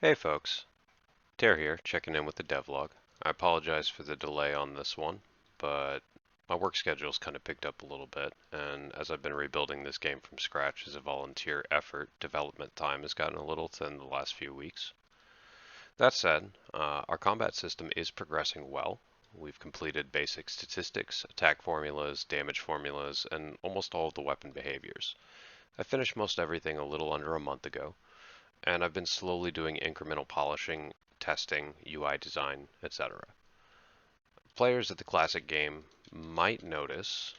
Hey folks, Tare here, checking in with the devlog. I apologize for the delay on this one, but my work schedule's kind of picked up a little bit, and as I've been rebuilding this game from scratch as a volunteer effort, development time has gotten a little thin the last few weeks. That said, our combat system is progressing well. We've completed basic statistics, attack formulas, damage formulas, and almost all of the weapon behaviors. I finished most everything a little under a month ago, and I've been slowly doing incremental polishing, testing, UI design, etc. Players of the classic game might notice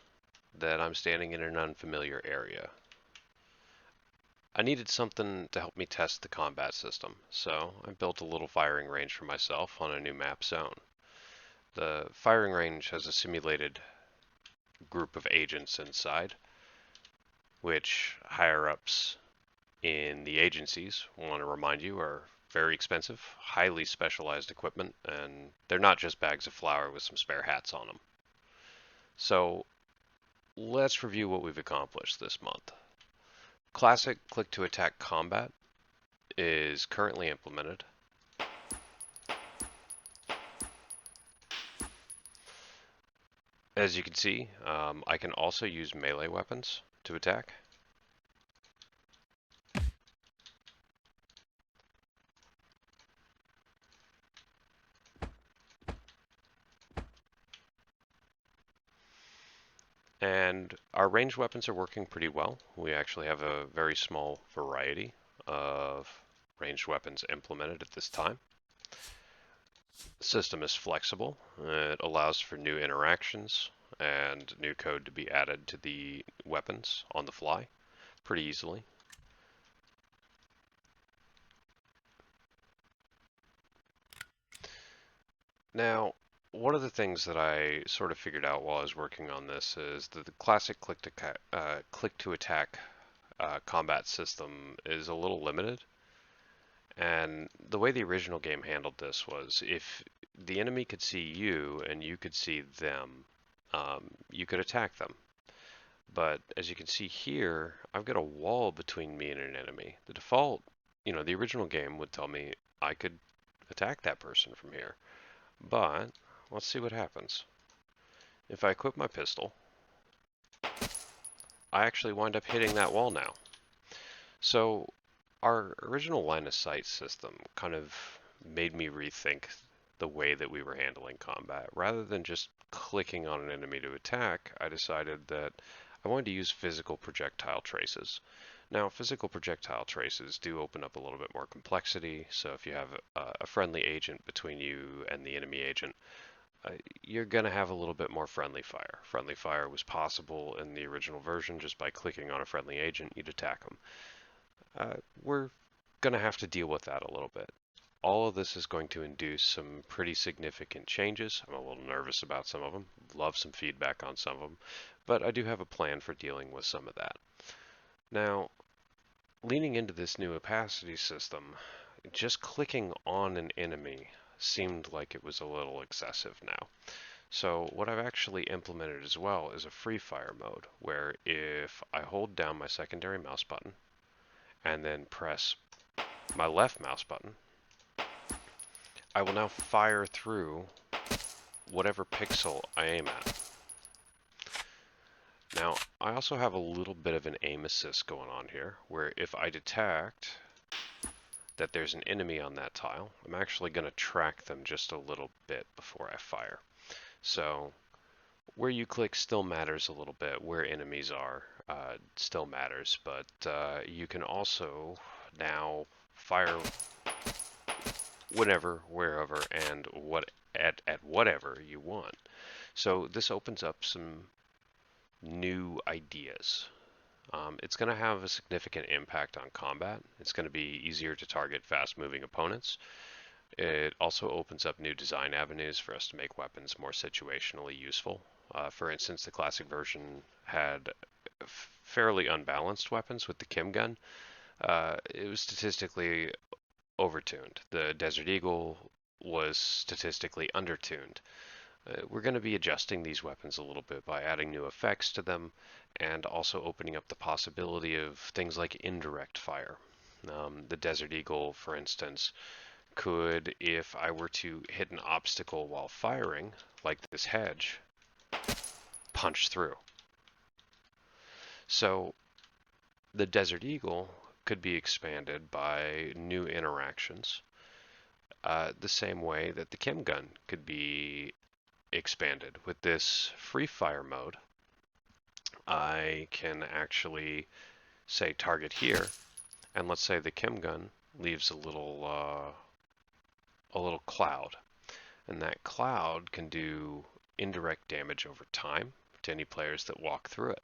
that I'm standing in an unfamiliar area. I needed something to help me test the combat system, so I built a little firing range for myself on a new map zone. The firing range has a simulated group of agents inside, which higher-ups in the agencies, want to remind you, are very expensive, highly specialized equipment, and they're not just bags of flour with some spare hats on them. So let's review what we've accomplished this month. Classic click-to-attack combat is currently implemented. As you can see, I can also use melee weapons to attack. And our ranged weapons are working pretty well. We actually have a very small variety of ranged weapons implemented at this time. The system is flexible. It allows for new interactions and new code to be added to the weapons on the fly pretty easily. Now, one of the things that I sort of figured out while I was working on this is that the classic click-to-attack combat system is a little limited. And the way the original game handled this was if the enemy could see you and you could see them, you could attack them. But as you can see here, I've got a wall between me and an enemy. The default, the original game would tell me I could attack that person from here. But let's see what happens. If I equip my pistol, I actually wind up hitting that wall now. So our original line of sight system kind of made me rethink the way that we were handling combat. Rather than just clicking on an enemy to attack, I decided that I wanted to use physical projectile traces. Now, physical projectile traces do open up a little bit more complexity, so if you have a friendly agent between you and the enemy agent, you're going to have a little bit more friendly fire. Friendly fire was possible in the original version just by clicking on a friendly agent, you'd attack them. We're going to have to deal with that a little bit. All of this is going to induce some pretty significant changes. I'm a little nervous about some of them, love some feedback on some of them, but I do have a plan for dealing with some of that. Now, leaning into this new opacity system, just clicking on an enemy seemed like it was a little excessive now. So what I've actually implemented as well is a free fire mode, where if I hold down my secondary mouse button and then press my left mouse button, I will now fire through whatever pixel I aim at. Now, I also have a little bit of an aim assist going on here, where if I detect that there's an enemy on that tile, I'm actually going to track them just a little bit before I fire. So where you click still matters a little bit, where enemies are still matters, but you can also now fire whenever, wherever, and at whatever you want. So this opens up some new ideas. It's going to have a significant impact on combat. It's going to be easier to target fast-moving opponents. It also opens up new design avenues for us to make weapons more situationally useful. For instance, the classic version had fairly unbalanced weapons with the Kim gun. It was statistically overtuned. The Desert Eagle was statistically undertuned. We're going to be adjusting these weapons a little bit by adding new effects to them and also opening up the possibility of things like indirect fire. The Desert Eagle, for instance, could, if I were to hit an obstacle while firing, like this hedge, punch through. So the Desert Eagle could be expanded by new interactions, the same way that the Chem Gun could be expanded. With this free fire mode, I can actually say target here, and let's say the Chem Gun leaves a little cloud, and that cloud can do indirect damage over time to any players that walk through it.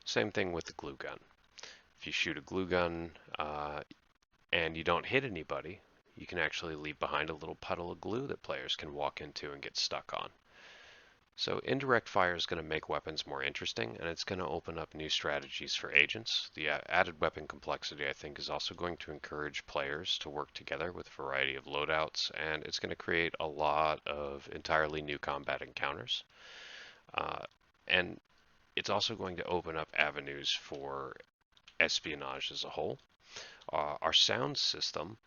Same thing with the glue gun. If you shoot a glue gun and you don't hit anybody, you can actually leave behind a little puddle of glue that players can walk into and get stuck on. So indirect fire is going to make weapons more interesting, and it's going to open up new strategies for agents. The added weapon complexity, I think, is also going to encourage players to work together with a variety of loadouts, and it's going to create a lot of entirely new combat encounters. And it's also going to open up avenues for espionage as a whole. Our sound system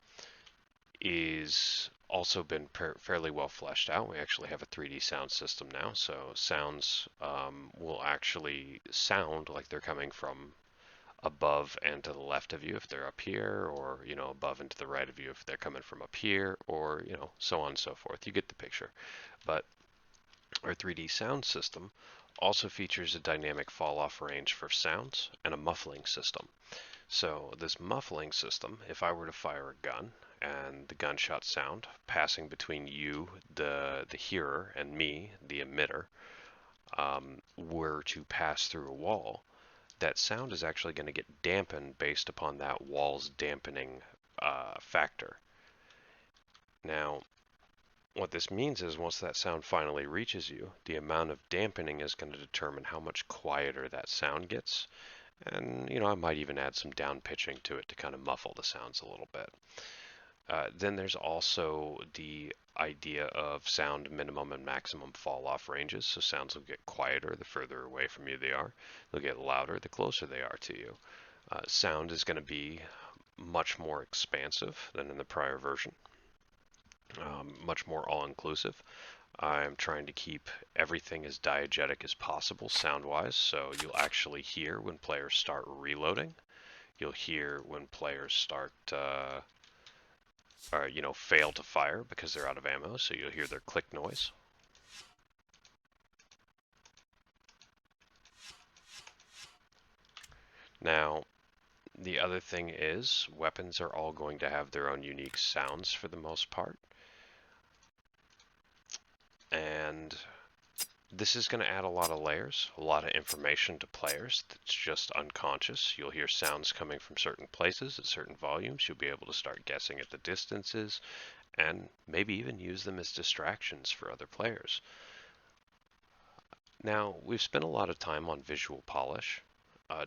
is also been fairly well fleshed out. We actually have a 3D sound system now, so sounds will actually sound like they're coming from above and to the left of you if they're up here, or above and to the right of you if they're coming from up here, or so on and so forth. You get the picture. But our 3D sound system also features a dynamic fall-off range for sounds and a muffling system. So this muffling system, if I were to fire a gun and the gunshot sound passing between you, the hearer, and me, the emitter, were to pass through a wall, that sound is actually going to get dampened based upon that wall's dampening factor. Now, what this means is once that sound finally reaches you, the amount of dampening is going to determine how much quieter that sound gets. And, I might even add some down pitching to it to kind of muffle the sounds a little bit. Then there's also the idea of sound minimum and maximum fall off ranges. So sounds will get quieter the further away from you they are. They'll get louder the closer they are to you. Sound is going to be much more expansive than in the prior version. Much more all-inclusive. I'm trying to keep everything as diegetic as possible sound-wise, so you'll actually hear when players start reloading. You'll hear when players start, fail to fire because they're out of ammo, so you'll hear their click noise. Now, the other thing is, weapons are all going to have their own unique sounds for the most part. And this is going to add a lot of layers, a lot of information to players that's just unconscious. You'll hear sounds coming from certain places at certain volumes. You'll be able to start guessing at the distances and maybe even use them as distractions for other players. Now, we've spent a lot of time on visual polish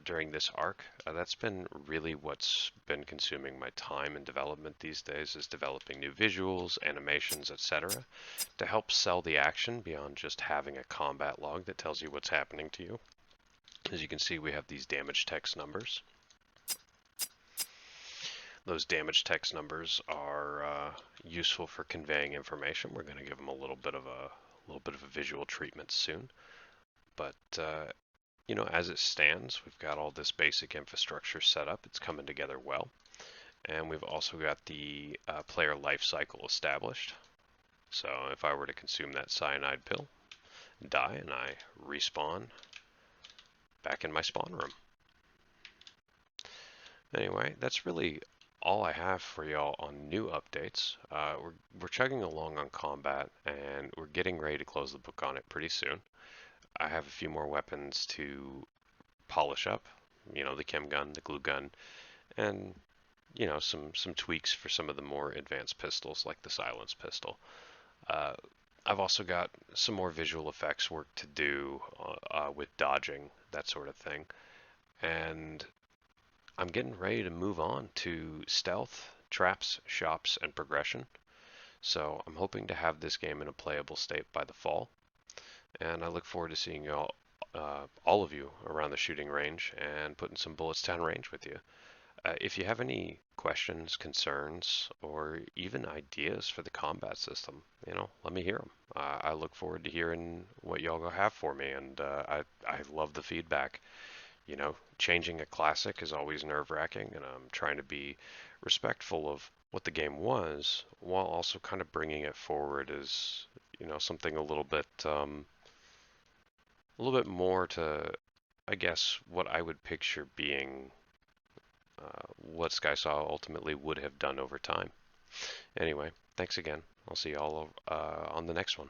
during this arc. That's been really what's been consuming my time in development these days, is developing new visuals, animations, etc. to help sell the action beyond just having a combat log that tells you what's happening to you. As you can see, we have these damage text numbers. Those damage text numbers are useful for conveying information. We're going to give them a little bit of a visual treatment soon. But as it stands, we've got all this basic infrastructure set up. It's coming together well. And we've also got the player life cycle established. So if I were to consume that cyanide pill, die, and I respawn back in my spawn room. Anyway, that's really all I have for y'all on new updates. We're chugging along on combat, and we're getting ready to close the book on it pretty soon. I have a few more weapons to polish up, the chem gun, the glue gun, and some tweaks for some of the more advanced pistols like the silence pistol. I've also got some more visual effects work to do with dodging, that sort of thing. And I'm getting ready to move on to stealth, traps, shops, and progression. So I'm hoping to have this game in a playable state by the fall. And I look forward to seeing all of you around the shooting range and putting some bullets down range with you. If you have any questions, concerns, or even ideas for the combat system, let me hear them. I look forward to hearing what y'all have for me, and I love the feedback. Changing a classic is always nerve-wracking, and I'm trying to be respectful of what the game was, while also kind of bringing it forward as, something a little bit more to, I guess, what I would picture being what SkySaw ultimately would have done over time. Anyway, thanks again. I'll see y'all on the next one.